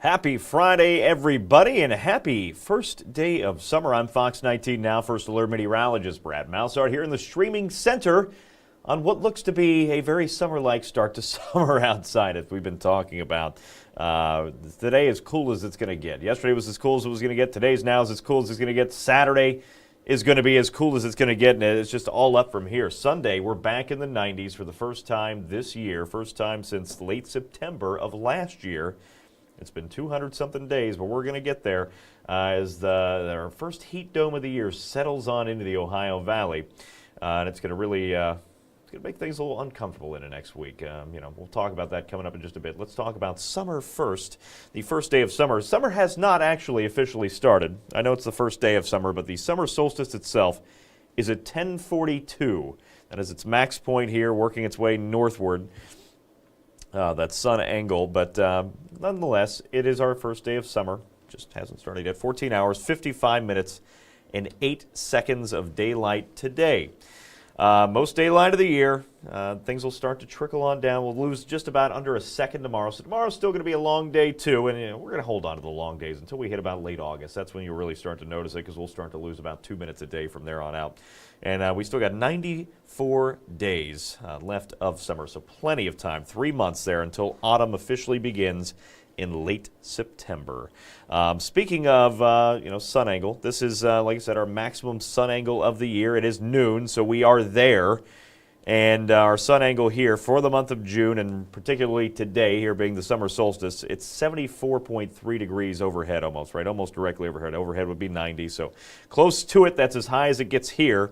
Happy Friday, everybody, and a happy first day of summer. I'm Fox 19 Now First Alert Meteorologist Brad Moussard here in the streaming center on what looks to be a very summer-like start to summer outside, as we've been talking about. Today is cool as it's going to get. Yesterday was as cool as it was going to get. Today's now is as cool as it's going to get. Saturday is going to be as cool as it's going to get, and it's just all up from here. Sunday, we're back in the 90s for the first time this year, first time since late September of last year. It's been 200-something days, but we're going to get there as our first heat dome of the year settles on into the Ohio Valley. And it's going to really it's going to make things a little uncomfortable in the next week. We'll talk about that coming up in just a bit. Let's talk about summer first, the first day of summer. Summer has not actually officially started. I know it's the first day of summer, but the summer solstice itself is at 10:42. That is its max point here, working its way northward. That sun angle, but nonetheless, it is our first day of summer. Just hasn't started yet. 14 hours, 55 minutes, and 8 seconds of daylight today. Most daylight of the year. Things will start to trickle on down. We'll lose just about under a second tomorrow. So tomorrow's still going to be a long day, too, and we're going to hold on to the long days until we hit about late August. That's when you'll really start to notice it, because we'll start to lose about 2 minutes a day from there on out. And we still got 94 days left of summer, so plenty of time, 3 months there until autumn officially begins in late September. Speaking of sun angle, this is, like I said, our maximum sun angle of the year. It is noon, so we are there. And our sun angle here for the month of June, and particularly today, here being the summer solstice, it's 74.3 degrees overhead almost, right? Almost directly overhead. Overhead would be 90, so close to it. That's as high as it gets here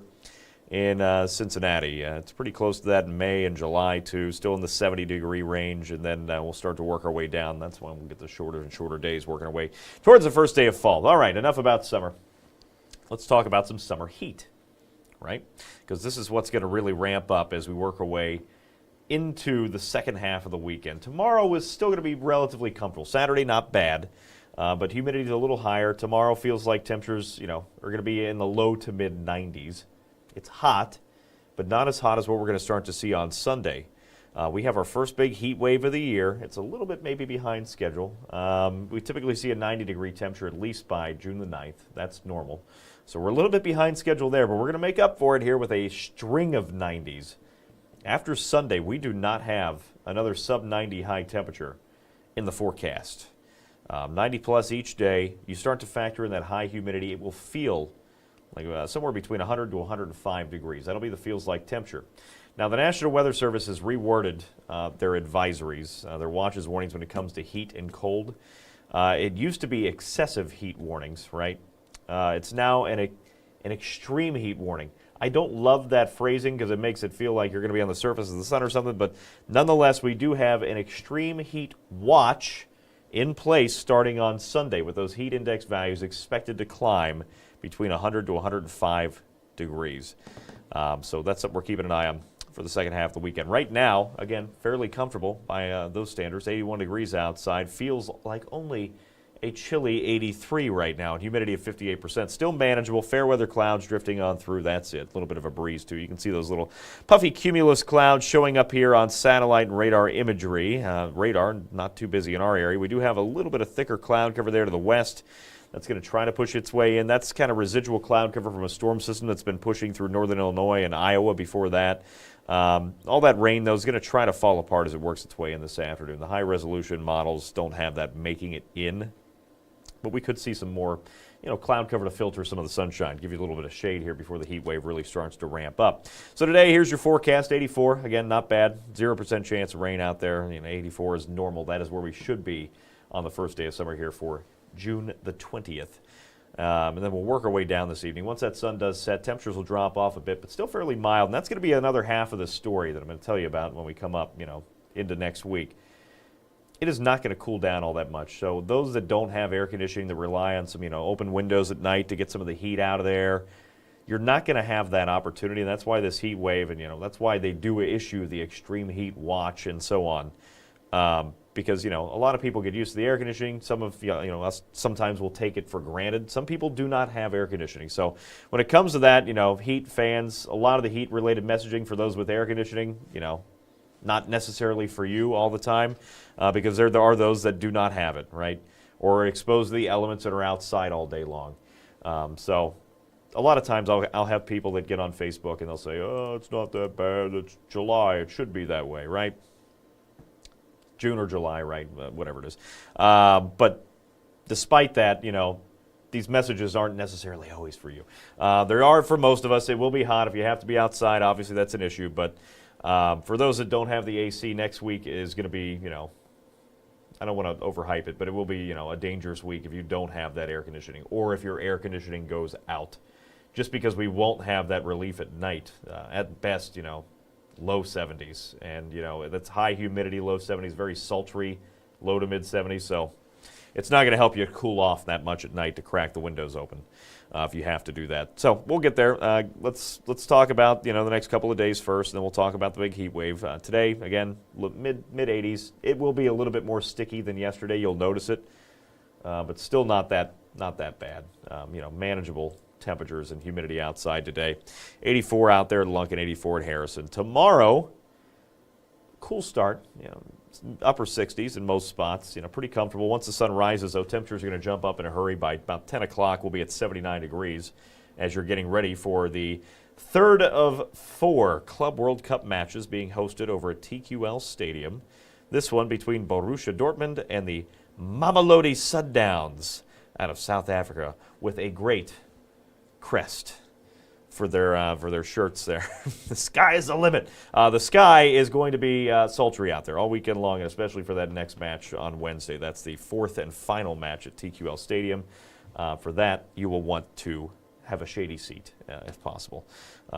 in Cincinnati. It's pretty close to that in May and July, too. Still in the 70-degree range, and then we'll start to work our way down. That's when we'll get the shorter and shorter days, working our way towards the first day of fall. All right, enough about summer. Let's talk about some summer heat, right? Because this is what's going to really ramp up as we work our way into the second half of the weekend. Tomorrow is still going to be relatively comfortable. Saturday, not bad, but humidity is a little higher. Tomorrow feels like temperatures, are going to be in the low to mid 90s. It's hot, but not as hot as what we're going to start to see on Sunday. We have our first big heat wave of the year. It's a little bit maybe behind schedule. We typically see a 90-degree temperature at least by June the 9th. That's normal. So we're a little bit behind schedule there, but we're going to make up for it here with a string of 90s. After Sunday, we do not have another sub-90 high temperature in the forecast. 90-plus each day. You start to factor in that high humidity, it will feel like somewhere between 100 to 105 degrees. That'll be the feels-like temperature. Now, the National Weather Service has reworded their advisories, their watches, warnings when it comes to heat and cold. It used to be excessive heat warnings, right? It's now an extreme heat warning. I don't love that phrasing because it makes it feel like you're going to be on the surface of the sun or something, but nonetheless, we do have an extreme heat watch in place starting on Sunday, with those heat index values expected to climb between 100 to 105 degrees. So that's something we're keeping an eye on for the second half of the weekend. Right now, again, fairly comfortable by those standards. 81 degrees outside. Feels like only a chilly 83 right now, and humidity of 58%. Still manageable. Fair weather clouds drifting on through. That's it. A little bit of a breeze, too. You can see those little puffy cumulus clouds showing up here on satellite and radar imagery. Radar, not too busy in our area. We do have a little bit of thicker cloud cover there to the west. That's going to try to push its way in. That's kind of residual cloud cover from a storm system that's been pushing through northern Illinois and Iowa before that. All that rain, though, is going to try to fall apart as it works its way in this afternoon. The high-resolution models don't have that making it in, but we could see some more, cloud cover to filter some of the sunshine, give you a little bit of shade here before the heat wave really starts to ramp up. So today, here's your forecast, 84. Again, not bad. 0% chance of rain out there. 84 is normal. That is where we should be on the first day of summer here for June the 20th. And then we'll work our way down this evening. Once that sun does set, temperatures will drop off a bit, but still fairly mild. And that's going to be another half of the story that I'm going to tell you about when we come up, into next week. It is not going to cool down all that much. So those that don't have air conditioning, that rely on some, open windows at night to get some of the heat out of there, you're not going to have that opportunity. And that's why this heat wave, and, that's why they do issue the extreme heat watch and so on. Because, a lot of people get used to the air conditioning. Some of, us sometimes will take it for granted. Some people do not have air conditioning. So when it comes to that, heat, fans, a lot of the heat-related messaging for those with air conditioning, Not necessarily for you all the time, because there are those that do not have it, right? Or exposed to the elements that are outside all day long. So a lot of times I'll have people that get on Facebook and they'll say, oh, it's not that bad, it's July, it should be that way, right? June or July, right? Whatever it is. But despite that, these messages aren't necessarily always for you. There are for most of us. It will be hot. If you have to be outside, obviously that's an issue. But for those that don't have the AC, next week is going to be, I don't want to overhype it, but it will be, a dangerous week if you don't have that air conditioning, or if your air conditioning goes out. Just because we won't have that relief at night. At best, low 70s. And, that's high humidity, low 70s, very sultry, low to mid 70s. So it's not going to help you cool off that much at night to crack the windows open if you have to do that. So we'll get there. Let's talk about the next couple of days first, and then we'll talk about the big heat wave. Today, again, mid 80s. It will be a little bit more sticky than yesterday. You'll notice it, but still not that bad. Manageable temperatures and humidity outside today. 84 out there at Lunkin, 84 at Harrison. Tomorrow, cool start. Upper 60s in most spots, pretty comfortable. Once the sun rises, though, temperatures are going to jump up in a hurry. By about 10 o'clock, we'll be at 79 degrees as you're getting ready for the third of 4 Club World Cup matches being hosted over at TQL Stadium. This one between Borussia Dortmund and the Mamelodi Sundowns out of South Africa with a great crest for their shirts there. The sky is the limit. The sky is going to be sultry out there all weekend long, and especially for that next match on Wednesday. That's the 4th and final match at TQL Stadium. For that, you will want to have a shady seat, if possible,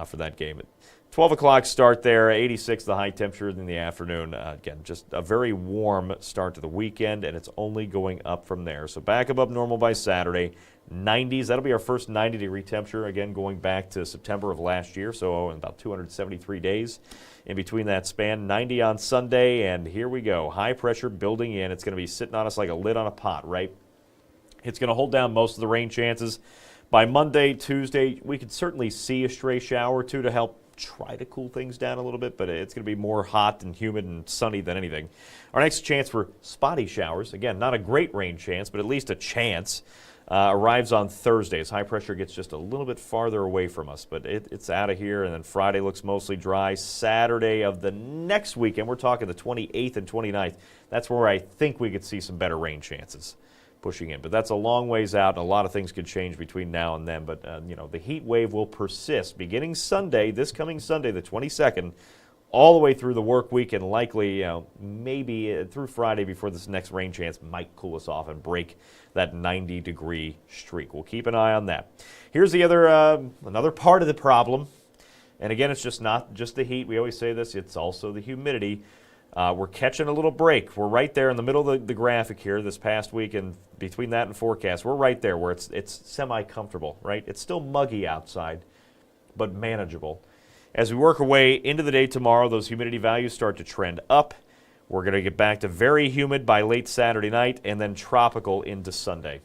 for that game. At 12 o'clock start there, 86 the high temperature in the afternoon. Again, just a very warm start to the weekend, and it's only going up from there. So back above normal by Saturday. 90s, that'll be our first 90-degree temperature, again, going back to September of last year, so in about 273 days in between that span. 90 on Sunday, and here we go. High pressure building in. It's going to be sitting on us like a lid on a pot, right? It's going to hold down most of the rain chances. By Monday, Tuesday, we could certainly see a stray shower or two to help try to cool things down a little bit, but it's going to be more hot and humid and sunny than anything. Our next chance for spotty showers, again, not a great rain chance, but at least a chance, arrives on Thursday as high pressure gets just a little bit farther away from us, but it's out of here, and then Friday looks mostly dry. Saturday of the next weekend, we're talking the 28th and 29th, that's where I think we could see some better rain chances pushing in. But that's a long ways out, and a lot of things could change between now and then. But, the heat wave will persist beginning Sunday, this coming Sunday, the 22nd, all the way through the work week, and likely, maybe through Friday before this next rain chance might cool us off and break that 90-degree streak. We'll keep an eye on that. Here's the other another part of the problem. And again, it's just not just the heat. We always say this. It's also the humidity. We're catching a little break. We're right there in the middle of the graphic here this past week, and between that and forecast, we're right there where it's semi-comfortable, right? It's still muggy outside, but manageable. As we work our way into the day tomorrow, those humidity values start to trend up. We're going to get back to very humid by late Saturday night, and then tropical into Sunday.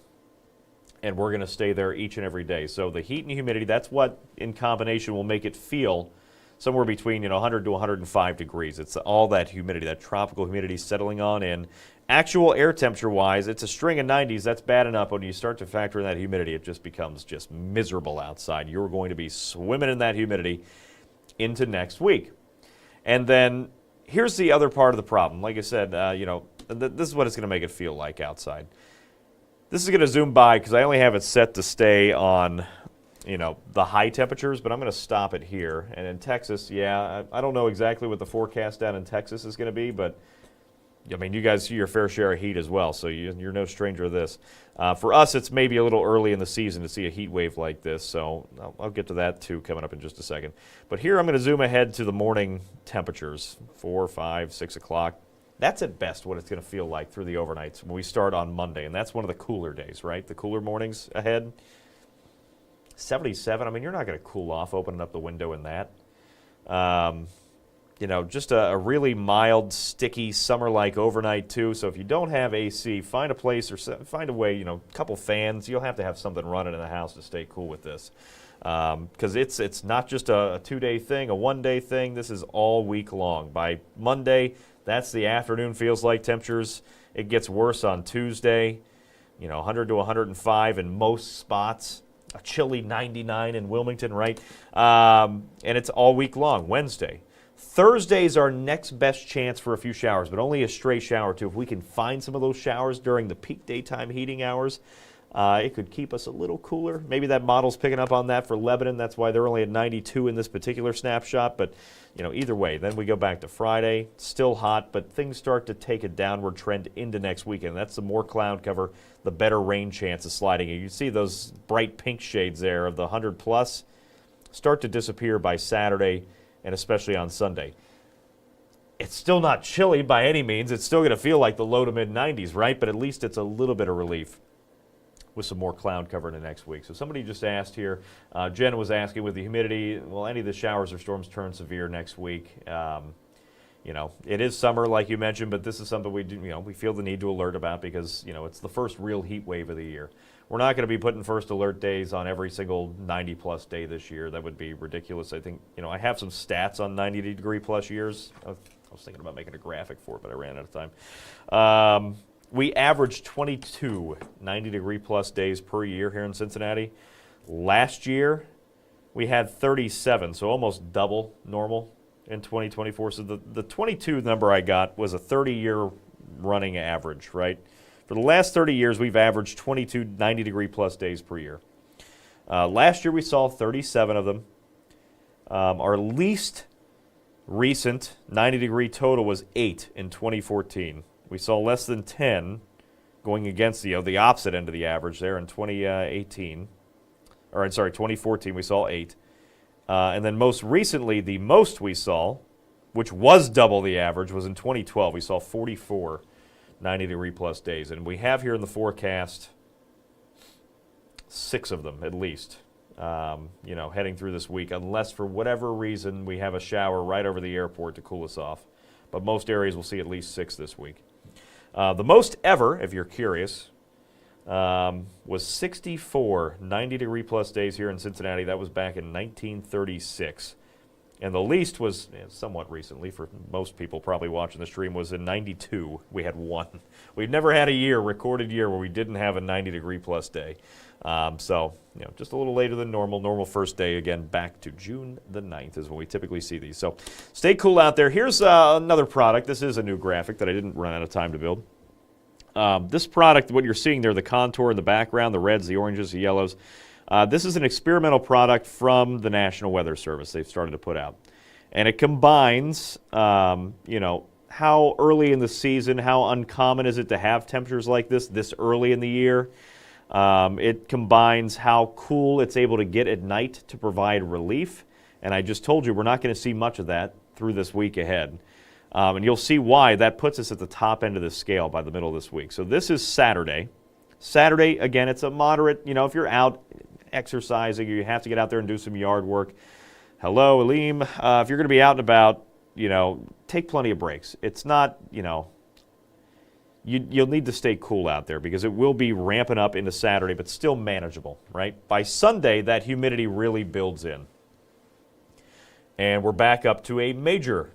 And we're going to stay there each and every day. So the heat and humidity, that's what in combination will make it feel somewhere between 100 to 105 degrees. It's all that humidity, that tropical humidity settling on in. Actual air temperature-wise, it's a string of 90s. That's bad enough. When you start to factor in that humidity, it just becomes just miserable outside. You're going to be swimming in that humidity into next week. And then here's the other part of the problem. Like I said, this is what it's going to make it feel like outside. This is going to zoom by because I only have it set to stay on the high temperatures, but I'm going to stop it here. And in Texas, I don't know exactly what the forecast down in Texas is going to be, but I mean, you guys see your fair share of heat as well, so you're no stranger to this. For us, it's maybe a little early in the season to see a heat wave like this, so I'll get to that too coming up in just a second. But here I'm going to zoom ahead to the morning temperatures, 4, 5, 6 o'clock. That's at best what it's going to feel like through the overnights when we start on Monday, and that's one of the cooler days, right? The cooler mornings ahead. 77, I mean, you're not going to cool off opening up the window in that. just a really mild, sticky, summer-like overnight, too. So if you don't have AC, find a place or find a way, a couple fans. You'll have to have something running in the house to stay cool with this. Because it's not just a 2-day thing, a 1-day thing. This is all week long. By Monday, that's the afternoon feels like temperatures. It gets worse on Tuesday, 100 to 105 in most spots. A chilly 99 in Wilmington, right? And it's all week long. Wednesday. Thursday's our next best chance for a few showers, but only a stray shower or two. If we can find some of those showers during the peak daytime heating hours, it could keep us a little cooler. Maybe that model's picking up on that for Lebanon. That's why they're only at 92 in this particular snapshot. But, either way, then we go back to Friday. Still hot, but things start to take a downward trend into next weekend. That's the more cloud cover, the better rain chance of sliding. You can see those bright pink shades there of the 100-plus start to disappear by Saturday and especially on Sunday. It's still not chilly by any means. It's still going to feel like the low to mid-90s, right? But at least it's a little bit of relief with some more cloud cover in the next week. So somebody just asked here, Jen was asking with the humidity, will any of the showers or storms turn severe next week? It is summer like you mentioned, but this is something we feel the need to alert about because, it's the first real heat wave of the year. We're not going to be putting first alert days on every single 90-plus day this year. That would be ridiculous. I think, I have some stats on 90-degree-plus years. I was thinking about making a graphic for it, but I ran out of time. We averaged 22 90-degree-plus days per year here in Cincinnati. Last year, we had 37, so almost double normal in 2024. So the 22 number I got was a 30-year running average, right? For the last 30 years, we've averaged 22 90-degree-plus days per year. Last year, we saw 37 of them. Our least recent 90-degree total was 8 in 2014. We saw less than 10 going against the opposite end of the average there in 2014. We saw 8. And then most recently, the most we saw, which was double the average, was in 2012. We saw 44 90-degree-plus days. And we have here in the forecast 6 of them at least, heading through this week, unless for whatever reason we have a shower right over the airport to cool us off. But most areas will see at least 6 this week. The most ever, if you're curious, was 64 90-degree-plus days here in Cincinnati. That was back in 1936. And the least was somewhat recently, for most people probably watching the stream, was in 92. We had 1. We've never had a recorded year, where we didn't have a 90-degree-plus day. Just a little later than normal. Normal first day, again, back to June the 9th is when we typically see these. So stay cool out there. Here's another product. This is a new graphic that I didn't run out of time to build. This product, what you're seeing there, the contour in the background, the reds, the oranges, the yellows, this is an experimental product from the National Weather Service they've started to put out. And it combines, how early in the season, how uncommon is it to have temperatures like this early in the year. It combines how cool it's able to get at night to provide relief. And I just told you we're not going to see much of that through this week ahead. And you'll see why that puts us at the top end of the scale by the middle of this week. So this is Saturday. Saturday, again, it's a moderate, if you're out exercising, you have to get out there and do some yard work. Hello, Aleem. If you're going to be out and about, take plenty of breaks. It's not, you'll need to stay cool out there because it will be ramping up into Saturday, but still manageable, right? By Sunday, that humidity really builds in. And we're back up to a major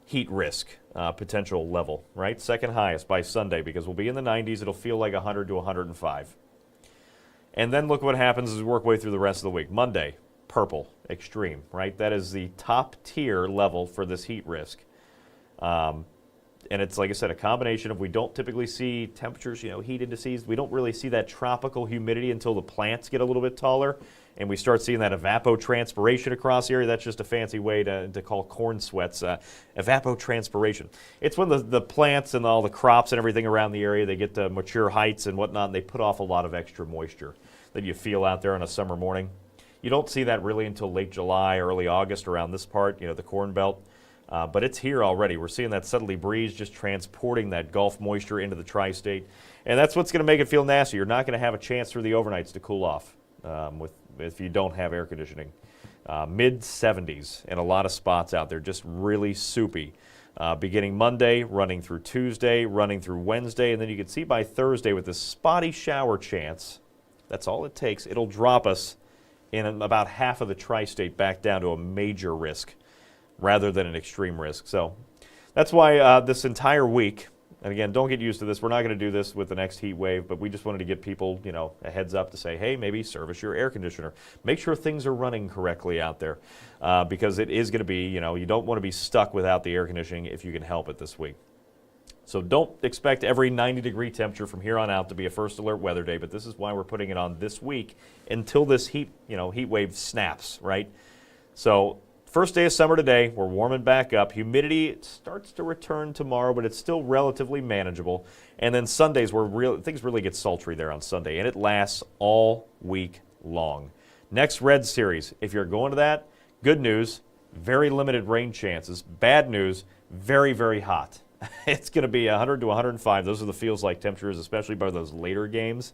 heat risk potential level, right? Second highest by Sunday because we'll be in the 90s. It'll feel like 100 to 105. And then look what happens as we work way through the rest of the week. Monday, purple, extreme, right? That is the top tier level for this heat risk. And it's, like I said, a combination of we don't typically see temperatures, heat indices. We don't really see that tropical humidity until the plants get a little bit taller and we start seeing that evapotranspiration across the area. That's just a fancy way to call corn sweats evapotranspiration. It's when the plants and all the crops and everything around the area, they get to mature heights and whatnot, and they put off a lot of extra moisture that you feel out there on a summer morning. You don't see that really until late July, early August around this part, the Corn Belt. But it's here already. We're seeing that southerly breeze just transporting that Gulf moisture into the tri-state. And that's what's going to make it feel nasty. You're not going to have a chance through the overnights to cool off if you don't have air conditioning. Mid-70s in a lot of spots out there, just really soupy. Beginning Monday, running through Tuesday, running through Wednesday, and then you can see by Thursday with this spotty shower chance, that's all it takes. It'll drop us in about half of the tri-state back down to a major risk rather than an extreme risk. So that's why this entire week, and again, don't get used to this. We're not going to do this with the next heat wave, but we just wanted to give people, a heads up to say, hey, maybe service your air conditioner. Make sure things are running correctly out there because it is going to be, you don't want to be stuck without the air conditioning if you can help it this week. So don't expect every 90-degree temperature from here on out to be a first alert weather day, but this is why we're putting it on this week until this heat wave snaps, right? So first day of summer today, we're warming back up. Humidity starts to return tomorrow, but it's still relatively manageable. And then Sundays, things really get sultry there on Sunday, and it lasts all week long. Next red series, if you're going to that, good news, very limited rain chances. Bad news, very, very hot. It's going to be 100 to 105. Those are the feels like temperatures, especially by those later games.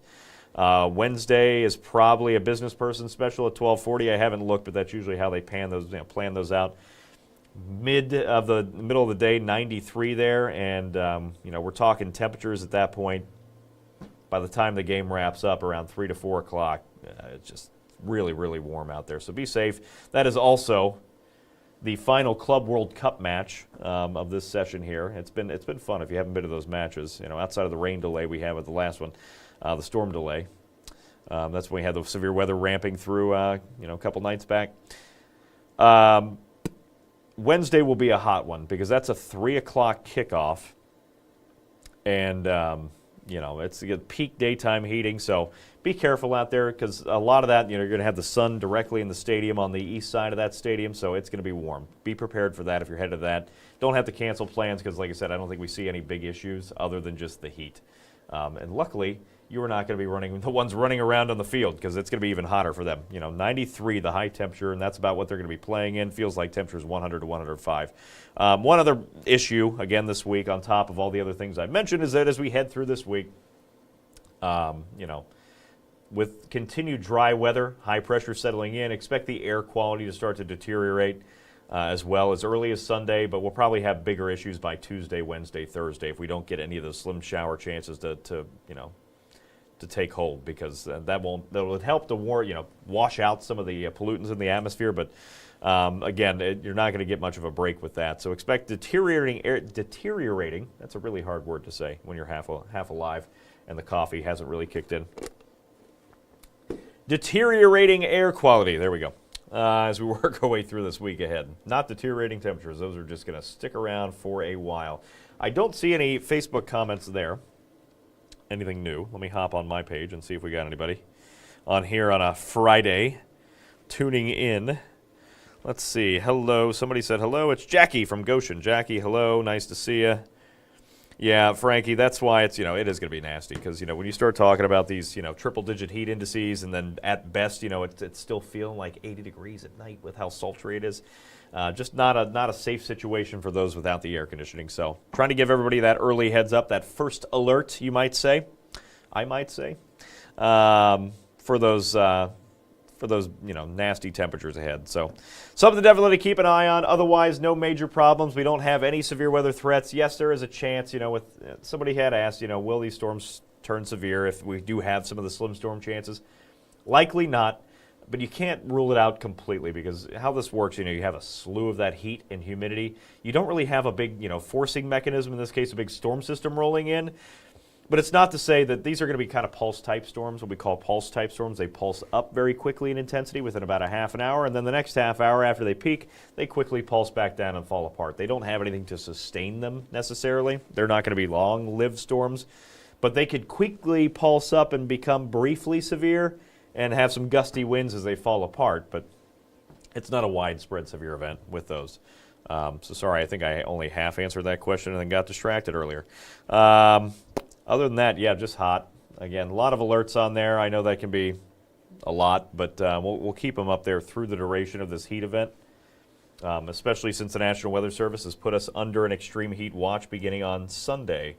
Wednesday is probably a business person special at 12:40. I haven't looked, but that's usually how they plan those out. Middle of the day, 93 there, and we're talking temperatures at that point. By the time the game wraps up, around 3 to 4 o'clock, it's just really, really warm out there. So be safe. That is also the final Club World Cup match of this session here. It's been fun if you haven't been to those matches. Outside of the rain delay we had with the last one. The storm delay. That's when we had the severe weather ramping through, a couple nights back. Wednesday will be a hot one because that's a 3 o'clock kickoff. And, it's peak daytime heating. So be careful out there because a lot of that, you're going to have the sun directly in the stadium on the east side of that stadium. So it's going to be warm. Be prepared for that if you're headed to that. Don't have to cancel plans because, like I said, I don't think we see any big issues other than just the heat. And luckily, you are not going to be the ones running around on the field because it's going to be even hotter for them. 93, the high temperature, and that's about what they're going to be playing in. Feels like temperatures 100 to 105. One other issue, again, this week, on top of all the other things I mentioned, is that as we head through this week, with continued dry weather, high pressure settling in, expect the air quality to start to deteriorate as well as early as Sunday, but we'll probably have bigger issues by Tuesday, Wednesday, Thursday if we don't get any of those slim shower chances to take hold, because that will help to wash out some of the pollutants in the atmosphere. But again, you're not going to get much of a break with that. So expect deteriorating. That's a really hard word to say when you're half alive and the coffee hasn't really kicked in. Deteriorating air quality. There we go. As we work our way through this week ahead. Not deteriorating temperatures. Those are just going to stick around for a while. I don't see any Facebook comments there. Anything new. Let me hop on my page and see if we got anybody on here on a Friday tuning in. Let's see. Hello. Somebody said hello. It's Jackie from Goshen. Jackie, hello. Nice to see you. Yeah, Frankie, that's why it's, it is going to be nasty because, when you start talking about these, triple-digit heat indices and then at best, it's still feeling like 80 degrees at night with how sultry it is. Just not a safe situation for those without the air conditioning. So trying to give everybody that early heads up, that first alert, you might say, I might say, for those nasty temperatures ahead. So something definitely to keep an eye on. Otherwise, no major problems. We don't have any severe weather threats. Yes, there is a chance, with somebody had asked, will these storms turn severe if we do have some of the slim storm chances? Likely not, but you can't rule it out completely because how this works, you have a slew of that heat and humidity. You don't really have a big, forcing mechanism, in this case, a big storm system rolling in. But it's not to say that these are going to be kind of pulse-type storms, what we call pulse-type storms. They pulse up very quickly in intensity within about a half an hour, and then the next half hour after they peak, they quickly pulse back down and fall apart. They don't have anything to sustain them necessarily. They're not going to be long-lived storms, but they could quickly pulse up and become briefly severe and have some gusty winds as they fall apart, but it's not a widespread severe event with those. So sorry, I think I only half answered that question and then got distracted earlier. Other than that, yeah, just hot. Again, a lot of alerts on there. I know that can be a lot, but we'll keep them up there through the duration of this heat event, especially since the National Weather Service has put us under an extreme heat watch beginning on Sunday.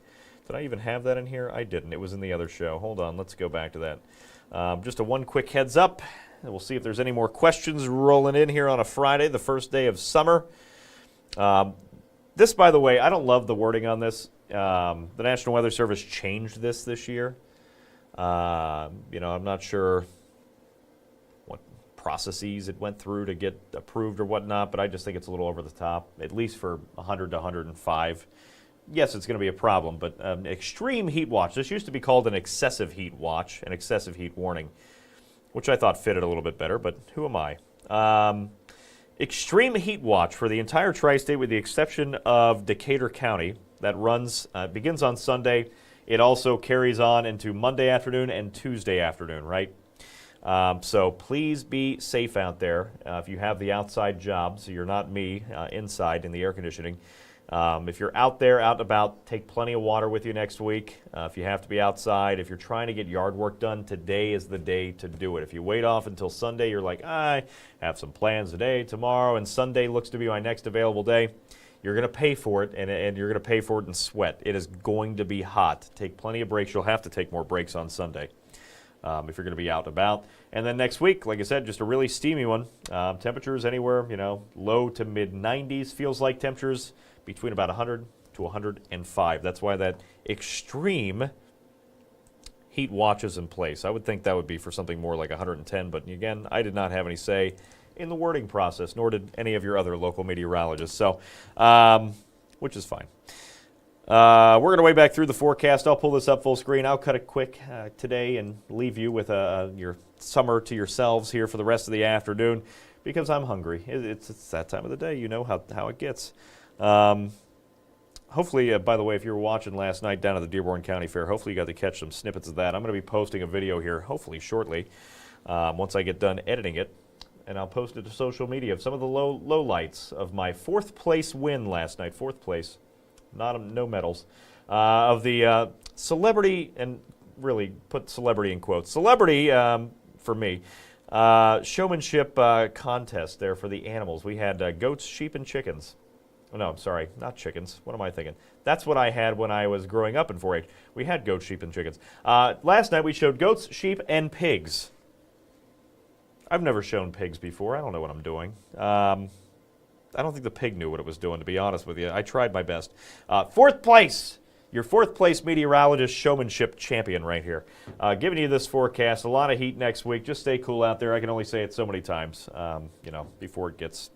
Did I even have that in here? I didn't. It was in the other show. Hold on. Let's go back to that. Just one quick heads up. And we'll see if there's any more questions rolling in here on a Friday, the first day of summer. This, by the way, I don't love the wording on this. The National Weather Service changed this year. I'm not sure what processes it went through to get approved or whatnot, but I just think it's a little over the top, at least for 100 to 105. Yes, it's going to be a problem, but extreme heat watch. This used to be called an excessive heat watch, an excessive heat warning, which I thought fitted a little bit better, but who am I? Extreme heat watch for the entire tri-state with the exception of Decatur County. That begins on Sunday. It also carries on into Monday afternoon and Tuesday afternoon, right? So please be safe out there. If you have the outside job, so you're not me inside in the air conditioning. If you're out there, out and about, take plenty of water with you next week. If you have to be outside, if you're trying to get yard work done, today is the day to do it. If you wait off until Sunday, you're like, I have some plans today, tomorrow, and Sunday looks to be my next available day. You're going to pay for it, and you're going to pay for it in sweat. It is going to be hot. Take plenty of breaks. You'll have to take more breaks on Sunday if you're going to be out and about. And then next week, like I said, just a really steamy one. Temperatures anywhere, low to mid-90s feels like temperatures between about 100 to 105. That's why that extreme heat watch is in place. I would think that would be for something more like 110, but again, I did not have any say in the wording process, nor did any of your other local meteorologists, so which is fine. We're going to way back through the forecast. I'll pull this up full screen. I'll cut it quick today and leave you with your summer to yourselves here for the rest of the afternoon because I'm hungry. It's that time of the day. You know how it gets. Hopefully, by the way, if you were watching last night down at the Dearborn County Fair, hopefully you got to catch some snippets of that. I'm going to be posting a video here, hopefully shortly, once I get done editing it. And I'll post it to social media of some of the low lights of my fourth place win last night. Fourth place, no medals, of the celebrity, and really put celebrity in quotes. Celebrity for me. Showmanship contest there for the animals. We had goats, sheep, and chickens. Oh, no, I'm sorry, not chickens. What am I thinking? That's what I had when I was growing up in 4-H. We had goats, sheep, and chickens. Last night we showed goats, sheep, and pigs. I've never shown pigs before. I don't know what I'm doing. I don't think the pig knew what it was doing, to be honest with you. I tried my best. Fourth place. Your fourth place meteorologist showmanship champion right here. Giving you this forecast. A lot of heat next week. Just stay cool out there. I can only say it so many times, before it gets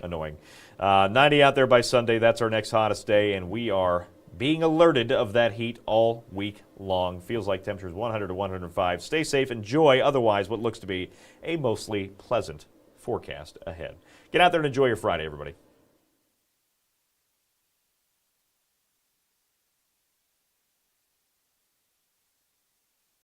annoying. 90 out there by Sunday. That's our next hottest day, and we are being alerted of that heat all week long. Feels like temperatures 100 to 105. Stay safe. Enjoy otherwise what looks to be a mostly pleasant forecast ahead. Get out there and enjoy your Friday, everybody.